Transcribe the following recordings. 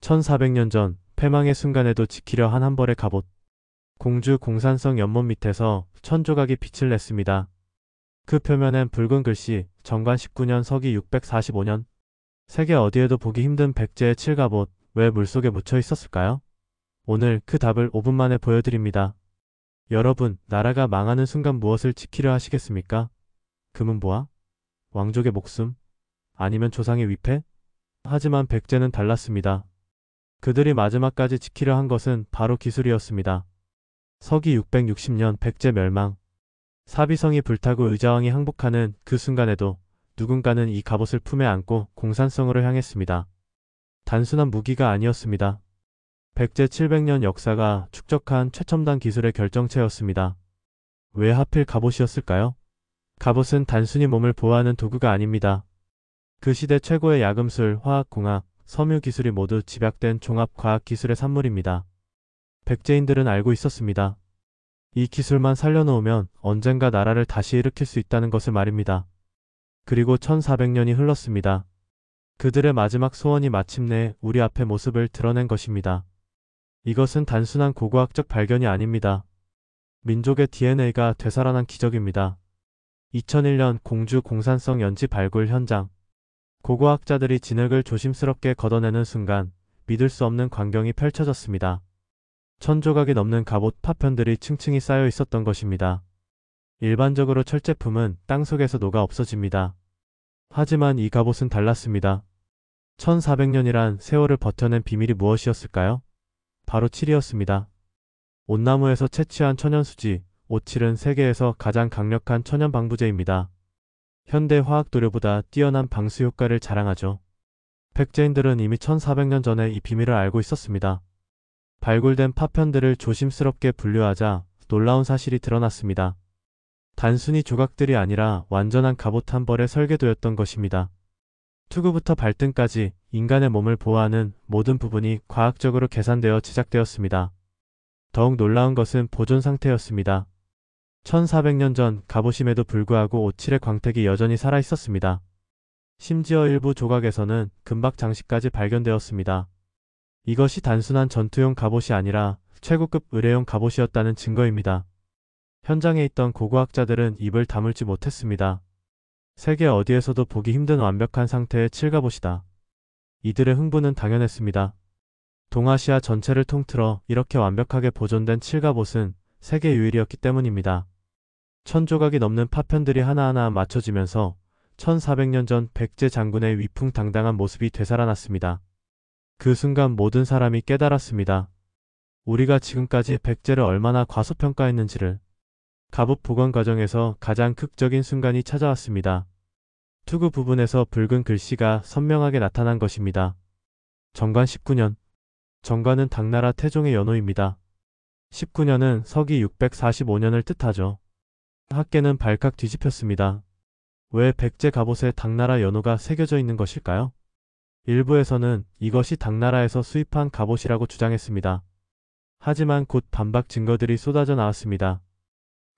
1400년 전 패망의 순간에도 지키려 한 한 벌의 갑옷. 공주 공산성 연못 밑에서 천조각이 빛을 냈습니다. 그 표면엔 붉은 글씨 정관 19년 서기 645년. 세계 어디에도 보기 힘든 백제의 칠갑옷, 왜 물속에 묻혀 있었을까요? 오늘 그 답을 5분 만에 보여드립니다. 여러분, 나라가 망하는 순간 무엇을 지키려 하시겠습니까? 금은보화? 왕족의 목숨? 아니면 조상의 위패? 하지만 백제는 달랐습니다. 그들이 마지막까지 지키려 한 것은 바로 기술이었습니다. 서기 660년 백제 멸망. 사비성이 불타고 의자왕이 항복하는 그 순간에도 누군가는 이 갑옷을 품에 안고 공산성으로 향했습니다. 단순한 무기가 아니었습니다. 백제 700년 역사가 축적한 최첨단 기술의 결정체였습니다. 왜 하필 갑옷이었을까요? 갑옷은 단순히 몸을 보호하는 도구가 아닙니다. 그 시대 최고의 야금술, 화학공학, 섬유기술이 모두 집약된 종합과학기술의 산물입니다. 백제인들은 알고 있었습니다. 이 기술만 살려놓으면 언젠가 나라를 다시 일으킬 수 있다는 것을 말입니다. 그리고 1400년이 흘렀습니다. 그들의 마지막 소원이 마침내 우리 앞에 모습을 드러낸 것입니다. 이것은 단순한 고고학적 발견이 아닙니다. 민족의 DNA가 되살아난 기적입니다. 2001년 공주 공산성 연지 발굴 현장. 고고학자들이 진흙을 조심스럽게 걷어내는 순간 믿을 수 없는 광경이 펼쳐졌습니다. 천조각이 넘는 갑옷 파편들이 층층이 쌓여 있었던 것입니다. 일반적으로 철제품은 땅속에서 녹아 없어집니다. 하지만 이 갑옷은 달랐습니다. 1400년이란 세월을 버텨낸 비밀이 무엇이었을까요? 바로 칠이었습니다. 온나무에서 채취한 천연수지, 오칠은 세계에서 가장 강력한 천연 방부제입니다. 현대 화학 도료보다 뛰어난 방수 효과를 자랑하죠. 백제인들은 이미 1400년 전에 이 비밀을 알고 있었습니다. 발굴된 파편들을 조심스럽게 분류하자 놀라운 사실이 드러났습니다. 단순히 조각들이 아니라 완전한 갑옷 한 벌의 설계도였던 것입니다. 투구부터 발등까지 인간의 몸을 보호하는 모든 부분이 과학적으로 계산되어 제작되었습니다. 더욱 놀라운 것은 보존 상태였습니다. 1400년 전 갑옷임에도 불구하고 오칠의 광택이 여전히 살아있었습니다. 심지어 일부 조각에서는 금박 장식까지 발견되었습니다. 이것이 단순한 전투용 갑옷이 아니라 최고급 의뢰용 갑옷이었다는 증거입니다. 현장에 있던 고고학자들은 입을 다물지 못했습니다. 세계 어디에서도 보기 힘든 완벽한 상태의 칠갑옷이다. 이들의 흥분은 당연했습니다. 동아시아 전체를 통틀어 이렇게 완벽하게 보존된 칠갑옷은 세계 유일이었기 때문입니다. 천조각이 넘는 파편들이 하나하나 맞춰지면서 1400년 전 백제 장군의 위풍당당한 모습이 되살아났습니다. 그 순간 모든 사람이 깨달았습니다. 우리가 지금까지 백제를 얼마나 과소평가했는지를. 갑옷 복원 과정에서 가장 극적인 순간이 찾아왔습니다. 투구 부분에서 붉은 글씨가 선명하게 나타난 것입니다. 정관 19년. 정관은 당나라 태종의 연호입니다. 19년은 서기 645년을 뜻하죠. 학계는 발칵 뒤집혔습니다. 왜 백제 갑옷에 당나라 연호가 새겨져 있는 것일까요? 일부에서는 이것이 당나라에서 수입한 갑옷이라고 주장했습니다. 하지만 곧 반박 증거들이 쏟아져 나왔습니다.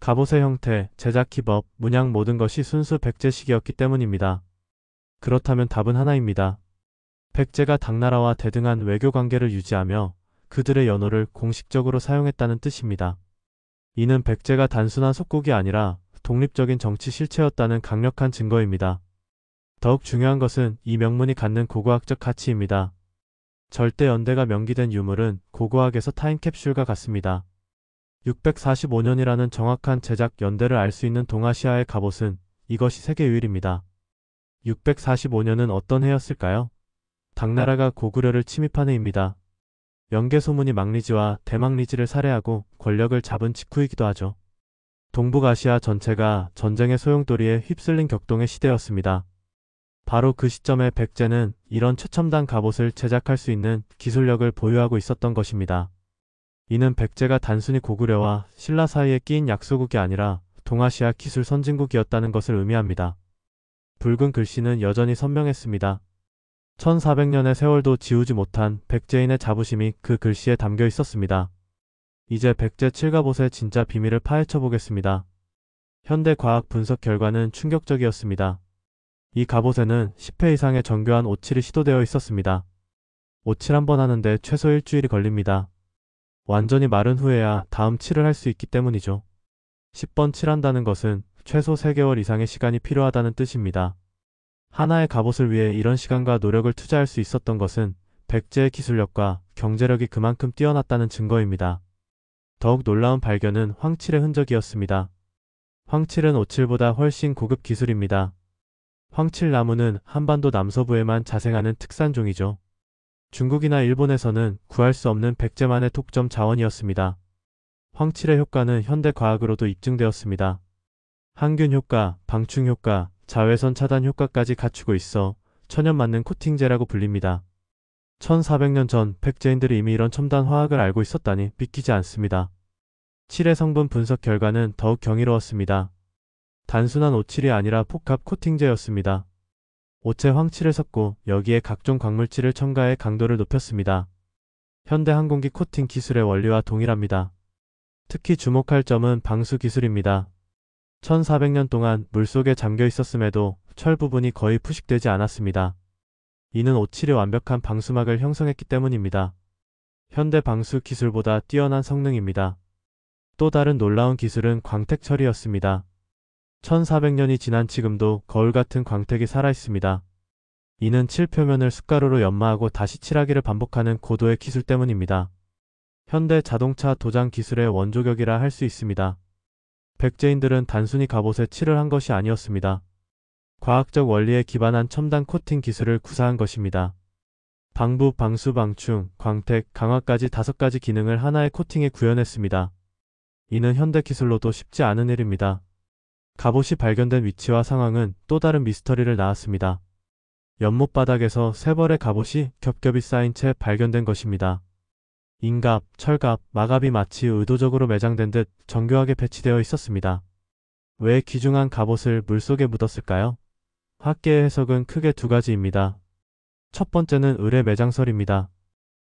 갑옷의 형태, 제작 기법, 문양 모든 것이 순수 백제식이었기 때문입니다. 그렇다면 답은 하나입니다. 백제가 당나라와 대등한 외교 관계를 유지하며 그들의 연호를 공식적으로 사용했다는 뜻입니다. 이는 백제가 단순한 속국이 아니라 독립적인 정치 실체였다는 강력한 증거입니다. 더욱 중요한 것은 이 명문이 갖는 고고학적 가치입니다. 절대 연대가 명기된 유물은 고고학에서 타임캡슐과 같습니다. 645년이라는 정확한 제작 연대를 알 수 있는 동아시아의 갑옷은 이것이 세계 유일입니다. 645년은 어떤 해였을까요? 당나라가 고구려를 침입한 해입니다. 연개소문이 망리지와 대망리지를 살해하고 권력을 잡은 직후이기도 하죠. 동북아시아 전체가 전쟁의 소용돌이에 휩쓸린 격동의 시대였습니다. 바로 그 시점에 백제는 이런 최첨단 갑옷을 제작할 수 있는 기술력을 보유하고 있었던 것입니다. 이는 백제가 단순히 고구려와 신라 사이에 끼인 약소국이 아니라 동아시아 기술 선진국이었다는 것을 의미합니다. 붉은 글씨는 여전히 선명했습니다. 1400년의 세월도 지우지 못한 백제인의 자부심이 그 글씨에 담겨 있었습니다. 이제 백제 칠갑옷의 진짜 비밀을 파헤쳐 보겠습니다. 현대 과학 분석 결과는 충격적이었습니다. 이 갑옷에는 10회 이상의 정교한 오칠이 시도되어 있었습니다. 오칠 한 번 하는데 최소 일주일이 걸립니다. 완전히 마른 후에야 다음 칠을 할 수 있기 때문이죠. 10번 칠한다는 것은 최소 3개월 이상의 시간이 필요하다는 뜻입니다. 하나의 갑옷을 위해 이런 시간과 노력을 투자할 수 있었던 것은 백제의 기술력과 경제력이 그만큼 뛰어났다는 증거입니다. 더욱 놀라운 발견은 황칠의 흔적이었습니다. 황칠은 오칠보다 훨씬 고급 기술입니다. 황칠 나무는 한반도 남서부에만 자생하는 특산종이죠. 중국이나 일본에서는 구할 수 없는 백제만의 독점 자원이었습니다. 황칠의 효과는 현대 과학으로도 입증되었습니다. 항균 효과, 방충 효과, 자외선 차단 효과까지 갖추고 있어 천연 맞는 코팅제라고 불립니다. 1400년 전 백제인들이 이미 이런 첨단 화학을 알고 있었다니 믿기지 않습니다. 칠의 성분 분석 결과는 더욱 경이로웠습니다. 단순한 오칠이 아니라 복합 코팅제였습니다. 옷에 황칠을 섞고 여기에 각종 광물질을 첨가해 강도를 높였습니다. 현대 항공기 코팅 기술의 원리와 동일합니다. 특히 주목할 점은 방수 기술입니다. 1400년 동안 물속에 잠겨 있었음에도 철 부분이 거의 부식되지 않았습니다. 이는 오칠이 완벽한 방수막을 형성했기 때문입니다. 현대 방수 기술보다 뛰어난 성능입니다. 또 다른 놀라운 기술은 광택 처리였습니다. 1400년이 지난 지금도 거울 같은 광택이 살아있습니다. 이는 칠 표면을 숟가루로 연마하고 다시 칠하기를 반복하는 고도의 기술 때문입니다. 현대 자동차 도장 기술의 원조격이라 할 수 있습니다. 백제인들은 단순히 갑옷에 칠을 한 것이 아니었습니다. 과학적 원리에 기반한 첨단 코팅 기술을 구사한 것입니다. 방부, 방수, 방충, 광택, 강화까지 5가지 기능을 하나의 코팅에 구현했습니다. 이는 현대 기술로도 쉽지 않은 일입니다. 갑옷이 발견된 위치와 상황은 또 다른 미스터리를 낳았습니다. 연못 바닥에서 3벌의 갑옷이 겹겹이 쌓인 채 발견된 것입니다. 인갑, 철갑, 마갑이 마치 의도적으로 매장된 듯 정교하게 배치되어 있었습니다. 왜 귀중한 갑옷을 물속에 묻었을까요? 학계의 해석은 크게 2가지입니다. 첫 번째는 의뢰 매장설입니다.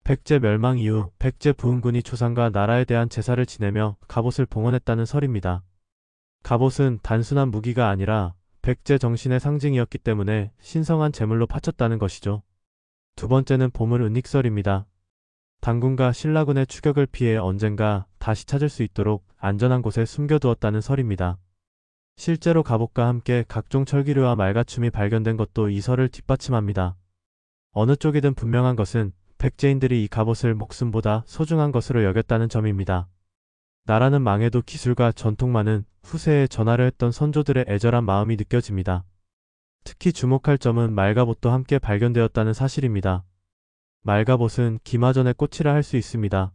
백제 멸망 이후 백제 부흥군이 조상과 나라에 대한 제사를 지내며 갑옷을 봉헌했다는 설입니다. 갑옷은 단순한 무기가 아니라 백제 정신의 상징이었기 때문에 신성한 제물로 바쳤다는 것이죠. 두 번째는 보물 은닉설입니다. 당군과 신라군의 추격을 피해 언젠가 다시 찾을 수 있도록 안전한 곳에 숨겨두었다는 설입니다. 실제로 갑옷과 함께 각종 철기류와 말가춤이 발견된 것도 이 설을 뒷받침합니다. 어느 쪽이든 분명한 것은 백제인들이 이 갑옷을 목숨보다 소중한 것으로 여겼다는 점입니다. 나라는 망해도 기술과 전통만은 후세에 전하려 했던 선조들의 애절한 마음이 느껴집니다. 특히 주목할 점은 말갑옷도 함께 발견되었다는 사실입니다. 말갑옷은 기마전의 꽃이라 할 수 있습니다.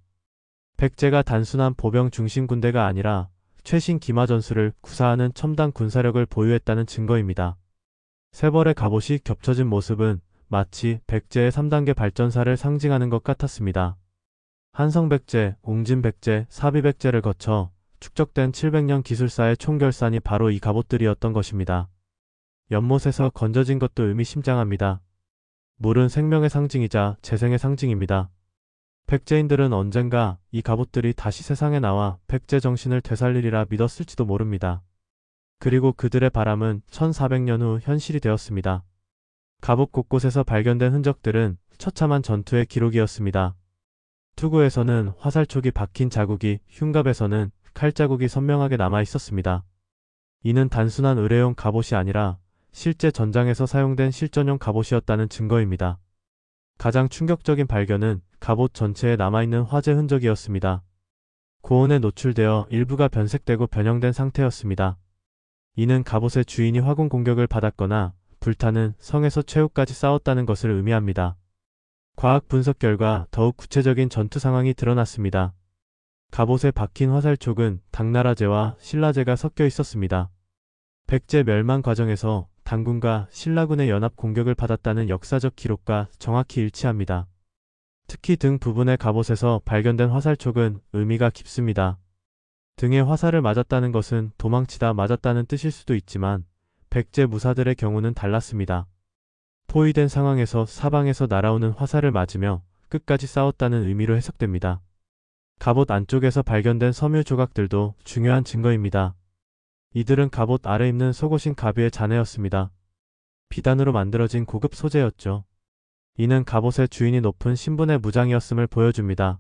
백제가 단순한 보병 중심 군대가 아니라 최신 기마 전술을 구사하는 첨단 군사력을 보유했다는 증거입니다. 3벌의 갑옷이 겹쳐진 모습은 마치 백제의 3단계 발전사를 상징하는 것 같았습니다. 한성백제, 웅진백제, 사비백제를 거쳐 축적된 700년 기술사의 총결산이 바로 이 갑옷들이었던 것입니다. 연못에서 건져진 것도 의미심장합니다. 물은 생명의 상징이자 재생의 상징입니다. 백제인들은 언젠가 이 갑옷들이 다시 세상에 나와 백제 정신을 되살리리라 믿었을지도 모릅니다. 그리고 그들의 바람은 1400년 후 현실이 되었습니다. 갑옷 곳곳에서 발견된 흔적들은 처참한 전투의 기록이었습니다. 투구에서는 화살촉이 박힌 자국이, 흉갑에서는 칼자국이 선명하게 남아 있었습니다. 이는 단순한 의뢰용 갑옷이 아니라 실제 전장에서 사용된 실전용 갑옷이었다는 증거입니다. 가장 충격적인 발견은 갑옷 전체에 남아있는 화재 흔적이었습니다. 고온에 노출되어 일부가 변색되고 변형된 상태였습니다. 이는 갑옷의 주인이 화공 공격을 받았거나 불타는 성에서 최후까지 싸웠다는 것을 의미합니다. 과학 분석 결과 더욱 구체적인 전투 상황이 드러났습니다. 갑옷에 박힌 화살촉은 당나라제와 신라제가 섞여 있었습니다. 백제 멸망 과정에서 당군과 신라군의 연합 공격을 받았다는 역사적 기록과 정확히 일치합니다. 특히 등 부분의 갑옷에서 발견된 화살촉은 의미가 깊습니다. 등에 화살을 맞았다는 것은 도망치다 맞았다는 뜻일 수도 있지만 백제 무사들의 경우는 달랐습니다. 포위된 상황에서 사방에서 날아오는 화살을 맞으며 끝까지 싸웠다는 의미로 해석됩니다. 갑옷 안쪽에서 발견된 섬유 조각들도 중요한 증거입니다. 이들은 갑옷 아래 입는 속옷인 가비의 잔해였습니다. 비단으로 만들어진 고급 소재였죠. 이는 갑옷의 주인이 높은 신분의 무장이었음을 보여줍니다.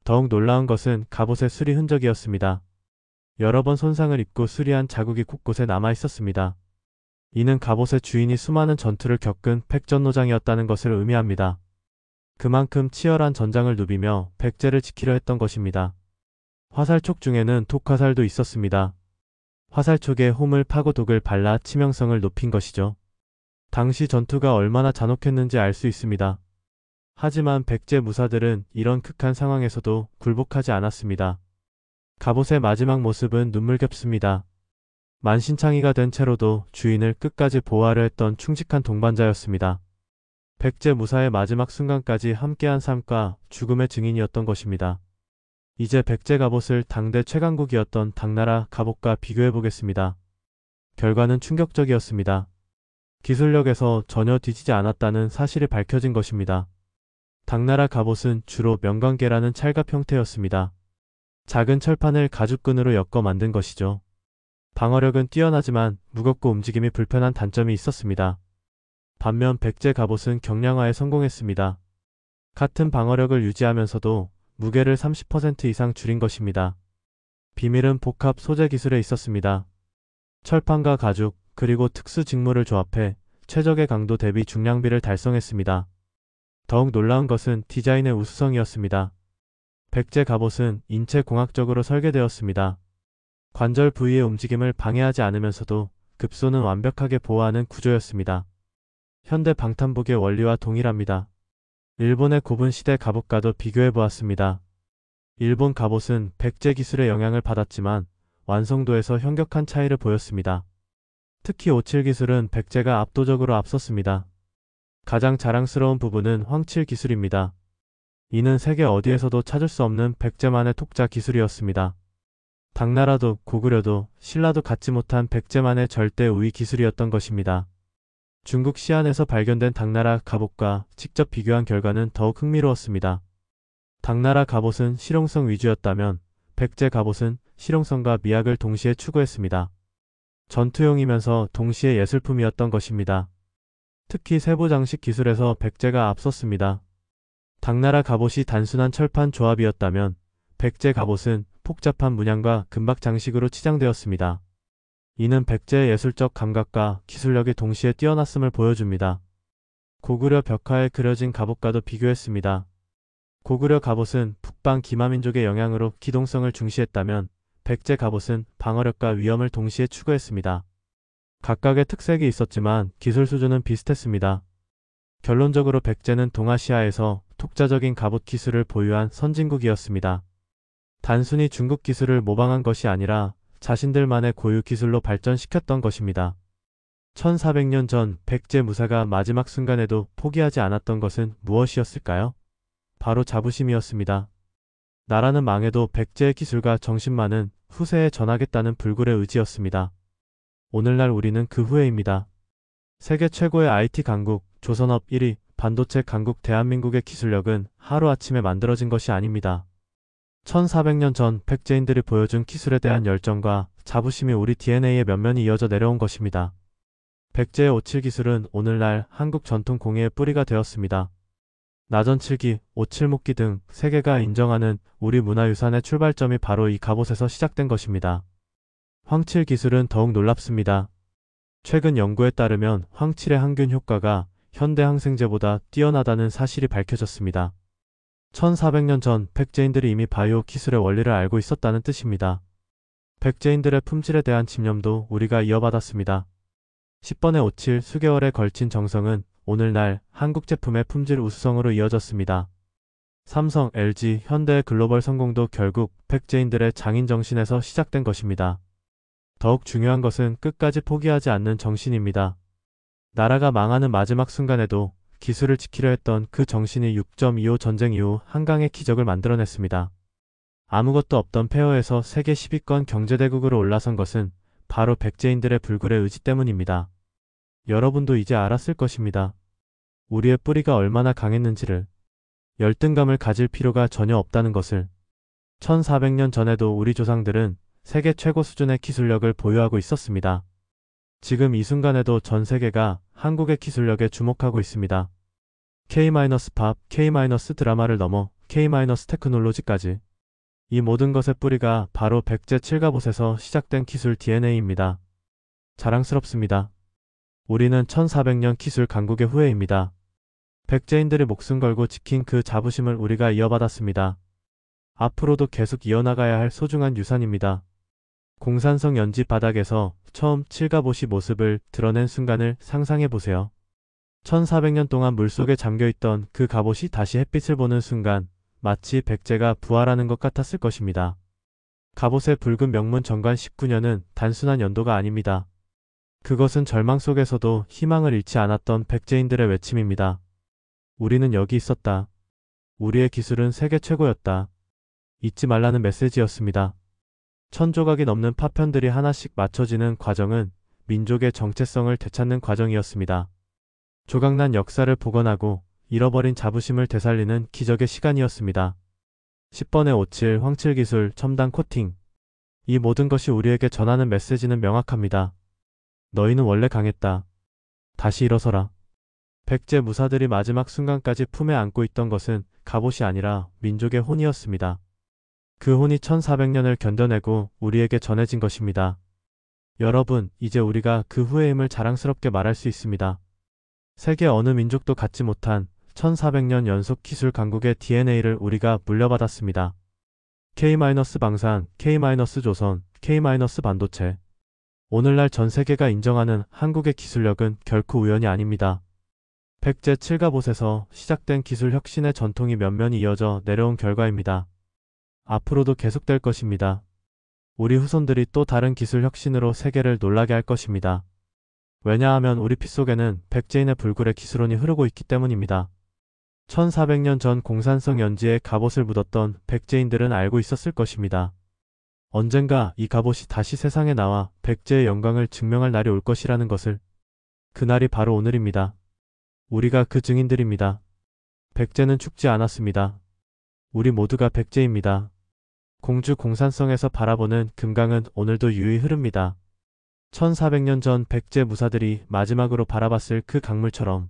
더욱 놀라운 것은 갑옷의 수리 흔적이었습니다. 여러 번 손상을 입고 수리한 자국이 곳곳에 남아 있었습니다. 이는 갑옷의 주인이 수많은 전투를 겪은 백전노장이었다는 것을 의미합니다. 그만큼 치열한 전장을 누비며 백제를 지키려 했던 것입니다. 화살촉 중에는 독화살도 있었습니다. 화살촉에 홈을 파고 독을 발라 치명성을 높인 것이죠. 당시 전투가 얼마나 잔혹했는지 알 수 있습니다. 하지만 백제 무사들은 이런 극한 상황에서도 굴복하지 않았습니다. 갑옷의 마지막 모습은 눈물겹습니다. 만신창이가 된 채로도 주인을 끝까지 보호하려 했던 충직한 동반자였습니다. 백제 무사의 마지막 순간까지 함께한 삶과 죽음의 증인이었던 것입니다. 이제 백제 갑옷을 당대 최강국이었던 당나라 갑옷과 비교해보겠습니다. 결과는 충격적이었습니다. 기술력에서 전혀 뒤지지 않았다는 사실이 밝혀진 것입니다. 당나라 갑옷은 주로 명관계라는 찰갑 형태였습니다. 작은 철판을 가죽끈으로 엮어 만든 것이죠. 방어력은 뛰어나지만 무겁고 움직임이 불편한 단점이 있었습니다. 반면 백제 갑옷은 경량화에 성공했습니다. 같은 방어력을 유지하면서도 무게를 30% 이상 줄인 것입니다. 비밀은 복합 소재 기술에 있었습니다. 철판과 가죽, 그리고 특수 직물을 조합해 최적의 강도 대비 중량비를 달성했습니다. 더욱 놀라운 것은 디자인의 우수성이었습니다. 백제 갑옷은 인체공학적으로 설계되었습니다. 관절 부위의 움직임을 방해하지 않으면서도 급소는 완벽하게 보호하는 구조였습니다. 현대 방탄복의 원리와 동일합니다. 일본의 고분 시대 갑옷과도 비교해보았습니다. 일본 갑옷은 백제 기술의 영향을 받았지만 완성도에서 현격한 차이를 보였습니다. 특히 오칠 기술은 백제가 압도적으로 앞섰습니다. 가장 자랑스러운 부분은 황칠 기술입니다. 이는 세계 어디에서도 찾을 수 없는 백제만의 독자 기술이었습니다. 당나라도 고구려도 신라도 갖지 못한 백제만의 절대 우위 기술이었던 것입니다. 중국 시안에서 발견된 당나라 갑옷과 직접 비교한 결과는 더욱 흥미로웠습니다. 당나라 갑옷은 실용성 위주였다면 백제 갑옷은 실용성과 미학을 동시에 추구했습니다. 전투용이면서 동시에 예술품이었던 것입니다. 특히 세부 장식 기술에서 백제가 앞섰습니다. 당나라 갑옷이 단순한 철판 조합이었다면 백제 갑옷은 복잡한 문양과 금박 장식으로 치장되었습니다. 이는 백제의 예술적 감각과 기술력이 동시에 뛰어났음을 보여줍니다. 고구려 벽화에 그려진 갑옷과도 비교했습니다. 고구려 갑옷은 북방 기마민족의 영향으로 기동성을 중시했다면 백제 갑옷은 방어력과 위험을 동시에 추구했습니다. 각각의 특색이 있었지만 기술 수준은 비슷했습니다. 결론적으로 백제는 동아시아에서 독자적인 갑옷 기술을 보유한 선진국이었습니다. 단순히 중국 기술을 모방한 것이 아니라 자신들만의 고유 기술로 발전시켰던 것입니다. 1400년 전 백제 무사가 마지막 순간에도 포기하지 않았던 것은 무엇이었을까요? 바로 자부심이었습니다. 나라는 망해도 백제의 기술과 정신만은 후세에 전하겠다는 불굴의 의지였습니다. 오늘날 우리는 그 후예입니다. 세계 최고의 IT 강국, 조선업 1위, 반도체 강국 대한민국의 기술력은 하루아침에 만들어진 것이 아닙니다. 1400년 전 백제인들이 보여준 기술에 대한 열정과 자부심이 우리 DNA의 면면이 이어져 내려온 것입니다. 백제의 오칠 기술은 오늘날 한국 전통 공예의 뿌리가 되었습니다. 나전칠기, 오칠목기 등 세계가 인정하는 우리 문화유산의 출발점이 바로 이 갑옷에서 시작된 것입니다. 황칠 기술은 더욱 놀랍습니다. 최근 연구에 따르면 황칠의 항균 효과가 현대 항생제보다 뛰어나다는 사실이 밝혀졌습니다. 1400년 전 백제인들이 이미 바이오 기술의 원리를 알고 있었다는 뜻입니다. 백제인들의 품질에 대한 집념도 우리가 이어받았습니다. 10번의 오칠 수개월에 걸친 정성은 오늘날 한국 제품의 품질 우수성으로 이어졌습니다. 삼성, LG, 현대의 글로벌 성공도 결국 백제인들의 장인 정신에서 시작된 것입니다. 더욱 중요한 것은 끝까지 포기하지 않는 정신입니다. 나라가 망하는 마지막 순간에도 기술을 지키려 했던 그 정신이 6.25 전쟁 이후 한강의 기적을 만들어냈습니다. 아무것도 없던 폐허에서 세계 10위권 경제대국으로 올라선 것은 바로 백제인들의 불굴의 의지 때문입니다. 여러분도 이제 알았을 것입니다. 우리의 뿌리가 얼마나 강했는지를. 열등감을 가질 필요가 전혀 없다는 것을. 1400년 전에도 우리 조상들은 세계 최고 수준의 기술력을 보유하고 있었습니다. 지금 이 순간에도 전 세계가 한국의 기술력에 주목하고 있습니다. K-팝, K-드라마를 넘어 K-테크놀로지까지. 이 모든 것의 뿌리가 바로 백제 칠갑옷에서 시작된 기술 DNA입니다. 자랑스럽습니다. 우리는 1400년 기술 강국의 후예입니다. 백제인들이 목숨 걸고 지킨 그 자부심을 우리가 이어받았습니다. 앞으로도 계속 이어나가야 할 소중한 유산입니다. 공산성 연지 바닥에서 처음 칠갑옷이 모습을 드러낸 순간을 상상해보세요. 1400년 동안 물속에 잠겨있던 그 갑옷이 다시 햇빛을 보는 순간 마치 백제가 부활하는 것 같았을 것입니다. 갑옷의 붉은 명문 정관 19년은 단순한 연도가 아닙니다. 그것은 절망 속에서도 희망을 잃지 않았던 백제인들의 외침입니다. 우리는 여기 있었다. 우리의 기술은 세계 최고였다. 잊지 말라는 메시지였습니다. 1000조각이 넘는 파편들이 하나씩 맞춰지는 과정은 민족의 정체성을 되찾는 과정이었습니다. 조각난 역사를 복원하고 잃어버린 자부심을 되살리는 기적의 시간이었습니다. 10번의 57 황칠 기술 첨단 코팅. 이 모든 것이 우리에게 전하는 메시지는 명확합니다. 너희는 원래 강했다. 다시 일어서라. 백제 무사들이 마지막 순간까지 품에 안고 있던 것은 갑옷이 아니라 민족의 혼이었습니다. 그 혼이 1400년을 견뎌내고 우리에게 전해진 것입니다. 여러분, 이제 우리가 그 후의 힘을 자랑스럽게 말할 수 있습니다. 세계 어느 민족도 갖지 못한 1400년 연속 기술 강국의 DNA를 우리가 물려받았습니다. K-방산, K-조선, K-반도체. 오늘날 전 세계가 인정하는 한국의 기술력은 결코 우연이 아닙니다. 백제 칠갑옷에서 시작된 기술 혁신의 전통이 면면이 이어져 내려온 결과입니다. 앞으로도 계속될 것입니다. 우리 후손들이 또 다른 기술 혁신으로 세계를 놀라게 할 것입니다. 왜냐하면 우리 피 속에는 백제인의 불굴의 기술혼이 흐르고 있기 때문입니다. 1400년 전 공산성 연지에 갑옷을 묻었던 백제인들은 알고 있었을 것입니다. 언젠가 이 갑옷이 다시 세상에 나와 백제의 영광을 증명할 날이 올 것이라는 것을. 그날이 바로 오늘입니다. 우리가 그 증인들입니다. 백제는 죽지 않았습니다. 우리 모두가 백제입니다. 공주 공산성에서 바라보는 금강은 오늘도 유유히 흐릅니다. 1400년 전 백제 무사들이 마지막으로 바라봤을 그 강물처럼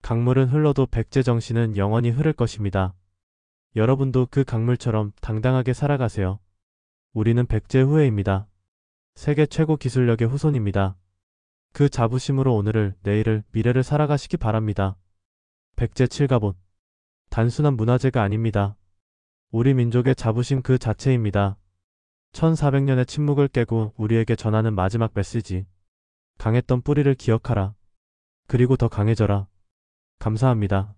강물은 흘러도 백제 정신은 영원히 흐를 것입니다. 여러분도 그 강물처럼 당당하게 살아가세요. 우리는 백제 후예입니다. 세계 최고 기술력의 후손입니다. 그 자부심으로 오늘을, 내일을, 미래를 살아가시기 바랍니다. 백제 칠갑옷. 단순한 문화재가 아닙니다. 우리 민족의 자부심 그 자체입니다. 1400년의 침묵을 깨고 우리에게 전하는 마지막 메시지. 강했던 뿌리를 기억하라. 그리고 더 강해져라. 감사합니다.